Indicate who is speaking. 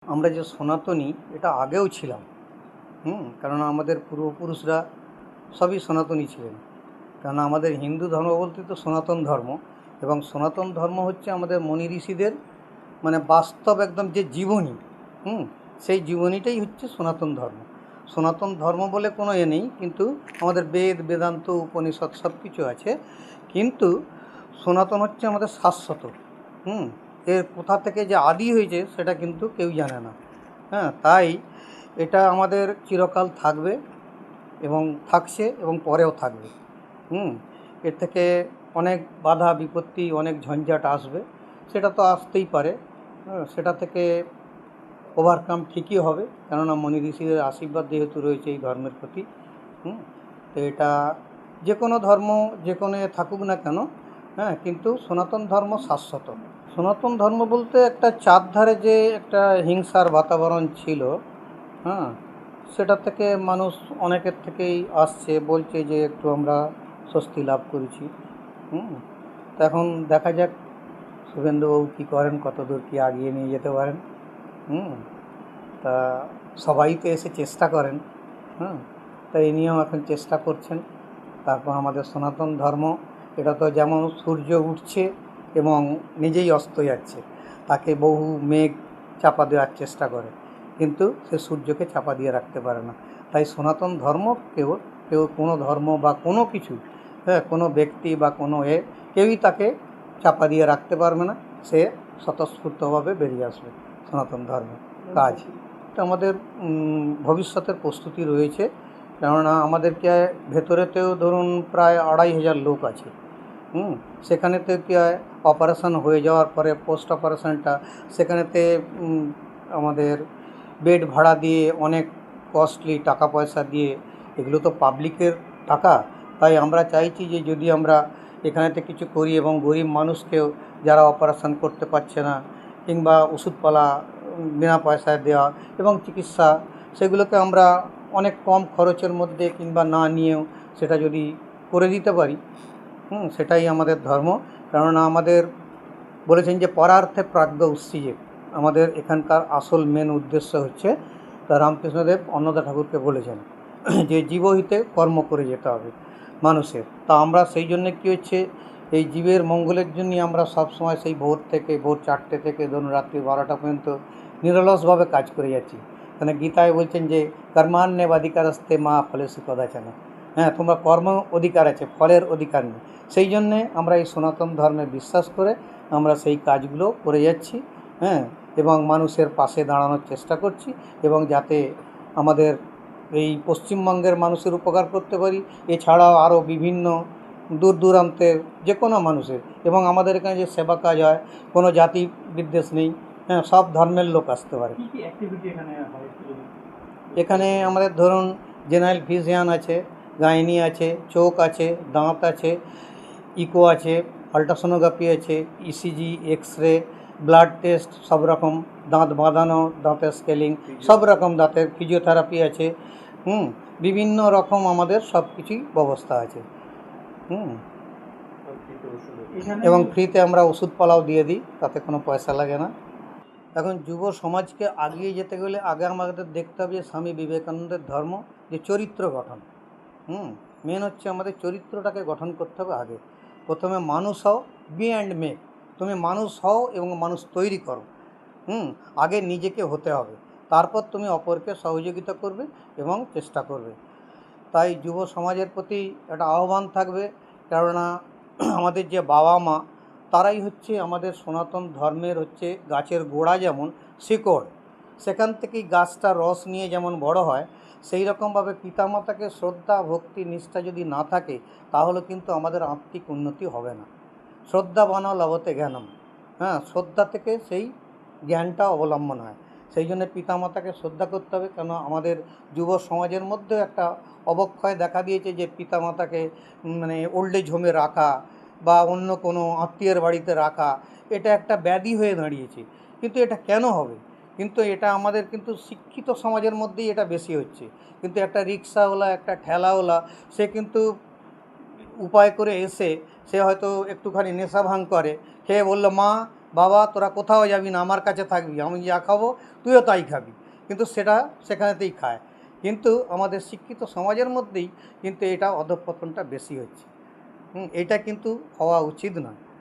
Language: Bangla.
Speaker 1: আমরা যে সনাতনী এটা আগেও ছিলাম। কারণ আমাদের পূর্বপুরুষরা সবই সনাতনী ছিলেন। কারণ আমাদের হিন্দু ধর্ম বলতে তো সনাতন ধর্ম, এবং সনাতন ধর্ম হচ্ছে আমাদের মুনি ঋষিদের মানে বাস্তব একদম যে জীবনী, সেই জীবনীটাই হচ্ছে সনাতন ধর্ম। সনাতন ধর্ম বলে কোনো নেই, কিন্তু আমাদের বেদ বেদান্ত উপনিষদ সব কিছু আছে, কিন্তু সনাতন হচ্ছে আমাদের শাশ্বত। এর কোথা থেকে যে আদি হয়েছে সেটা কিন্তু কেউ জানে না। তাই এটা আমাদের চিরকাল থাকবে এবং থাকছে এবং পরেও থাকবে। এর থেকে অনেক বাধা বিপত্তি, অনেক ঝঞ্ঝাট আসবে, সেটা তো আসতেই পারে। সেটা থেকে ওভারকাম ঠিকই হবে, কেননা মুনি ঋষিদের আশীর্বাদ যেহেতু রয়েছে এই ধর্মের প্রতি। তো এটা যে কোনো ধর্ম যে কোনো থাকুক না কেন, কিন্তু সনাতন ধর্ম শাশ্বত। সনাতন ধর্ম বলতে একটা চারধারে যে একটা হিংসার বাতাবরণ ছিল, সেটা থেকে মানুষ অনেকের থেকেই আসছে, বলছে যে একটু আমরা স্বস্তি লাভ করেছি। তো এখন দেখা যাক শুভেন্দুবাবু কী করেন, কতদূর কী আগিয়ে নিয়ে যেতে পারেন। তা সবাই তো এসে চেষ্টা করেন, তা এই নিয়েও এখন চেষ্টা করছেন। তারপর আমাদের সনাতন ধর্ম এটা তো যেমন সূর্য উঠছে এবং নিজেই অস্ত যাচ্ছে, তাকে বহু মেঘ চাপা দেওয়ার চেষ্টা করে, কিন্তু সে সূর্যকে চাপা দিয়ে রাখতে পারে না। তাই সনাতন ধর্ম কেউ কোনো ধর্ম বা কোনো কিছু, কোনো ব্যক্তি বা কোনো কেউই তাকে চাপা দিয়ে রাখতে পারবে না। সে স্বতঃস্ফূর্তভাবে বেরিয়ে আসবে সনাতন ধর্মের কাজ। আমাদের ভবিষ্যতের প্রস্তুতি রয়েছে, কেননা আমাদেরকে ভেতরেতেও ধরুন প্রায় ২৫০০ লোক আছে। সেখানেতে কী হয়, অপারেশন হয়ে যাওয়ার পরে পোস্ট অপারেশনটা, সেখানেতে আমাদের বেড ভাড়া দিয়ে অনেক কস্টলি টাকা পয়সা দিয়ে, এগুলো তো পাবলিকের টাকা। তাই আমরা চাইছি যে যদি আমরা এখানেতে কিছু করি এবং গরিব মানুষকেও যারা অপারেশন করতে পারছে না, কিংবা ওষুধপালা বিনা পয়সায় দেওয়া এবং চিকিৎসা, সেগুলোকে আমরা অনেক কম খরচের মধ্যে কিংবা না নিয়েও সেটা যদি করে দিতে পারি, সেটাই আমাদের ধর্ম। কেননা আমাদের বলেছেন যে পরার্থে প্রাজ্ঞ উৎসীজে, আমাদের এখানকার আসল মেন উদ্দেশ্য হচ্ছে, তা রামকৃষ্ণদেব অন্নদা ঠাকুরকে বলেছেন যে জীবহিতে কর্ম করে যেতে হবে মানুষের। তা আমরা সেই জন্যে কী হচ্ছে, এই জীবের মঙ্গলের জন্যই আমরা সবসময় সেই ভোর 4টে থেকে ধরুন রাত্রি 12টা পর্যন্ত নিরলসভাবে কাজ করে যাচ্ছি। মানে গীতায় বলছেন যে কর্মাণ্যেবাধিকারস্তে মা ফলেষু কদাচন। তোমরা কর্ম অধিকার আছে, ফলের অধিকার নেই। সেই জন্যে আমরা এই সনাতন ধর্মে বিশ্বাস করে আমরা সেই কাজগুলো করে যাচ্ছি, এবং মানুষের পাশে দাঁড়ানোর চেষ্টা করছি, এবং যাতে আমাদের এই পশ্চিমবঙ্গের মানুষের উপকার করতে পারি, এছাড়াও আরও বিভিন্ন দূর দূরান্তের যে কোনো মানুষের, এবং আমাদের এখানে যে সেবা কাজ হয় কোনো জাতি বিদ্বেষ নেই, সব ধর্মের লোক আসতে পারে। এখানে আমাদের ধরুন জেনারেল ফিজিশিয়ান আছে, গাইনি আছে, চোখ আছে, দাঁত আছে, ইকো আছে, আল্ট্রাসোনোগ্রাফি আছে, ECG, X ray, blood test, সব রকম, দাঁত বাঁধানো, দাঁতের স্কেলিং, সব রকম, দাঁতের ফিজিওথেরাপি আছে, বিভিন্ন রকম আমাদের সব কিছুই ব্যবস্থা আছে। এবং ফ্রিতে আমরা ওষুধপালাও দিয়ে দিই, তাতে কোনো পয়সা লাগে না। এখন যুব সমাজকে আগিয়ে যেতে গেলে আগে আমাদের দেখতে হবে যে স্বামী বিবেকানন্দের ধর্ম, যে চরিত্র গঠন। মেন হচ্ছে আমাদের চরিত্রটাকে গঠন করতে হবে আগে। প্রথমে মানুষ হও, বি অ্যান্ড মেক। তুমি মানুষ হও এবং মানুষ তৈরি করো। আগে নিজেকে হতে হবে, তারপর তুমি অপরকে সহযোগিতা করবে এবং চেষ্টা করবে। তাই যুব সমাজের প্রতি একটা আহ্বান থাকবে, কেননা আমাদের যে বাবা মা, তারাই হচ্ছে আমাদের সনাতন ধর্মের হচ্ছে গাছের গোড়া, যেমন শিকড়, সেখান থেকেই গাছটা রস নিয়ে যেমন বড় হয়, সেই রকমভাবে পিতামাতাকে শ্রদ্ধা ভক্তি নিষ্ঠা যদি না থাকে, তাহলে কিন্তু আমাদের আত্মিক উন্নতি হবে না। শ্রদ্ধাবানও লভতে জ্ঞানম, শ্রদ্ধা থেকে সেই জ্ঞানটা অবলম্বন হয়। সেই জন্য পিতামাতাকে শ্রদ্ধা করতে হবে, কেন আমাদের যুব সমাজের মধ্যেও একটা অবক্ষয় দেখা দিয়েছে যে পিতামাতাকে মানে ওল্ড এজ হোমে রাখা বা অন্য কোনো আত্মীয়ের বাড়িতে রাখা, এটা একটা ব্যাধি হয়ে দাঁড়িয়েছে। কিন্তু এটা কেন হবে? কিন্তু এটা আমাদের কিন্তু শিক্ষিত সমাজের মধ্যেই এটা বেশি হচ্ছে। কিন্তু একটা রিক্সাওয়ালা, একটা ঠেলাওয়ালা, সে কিন্তু উপায় করে এসে সে হয়তো একটুখানি নেশা ভাঙ করে, খেয়ে বলল, মা বাবা তোরা কোথাও যাবি না, আমার কাছে থাকবি, আমি যা খাবো তুইও তাই খাবি, কিন্তু সেটা সেখানেতেই খায়। কিন্তু আমাদের শিক্ষিত সমাজের মধ্যেই কিন্তু এটা অধঃপতনটা বেশি হচ্ছে। এটা কিন্তু হওয়া উচিত নয়।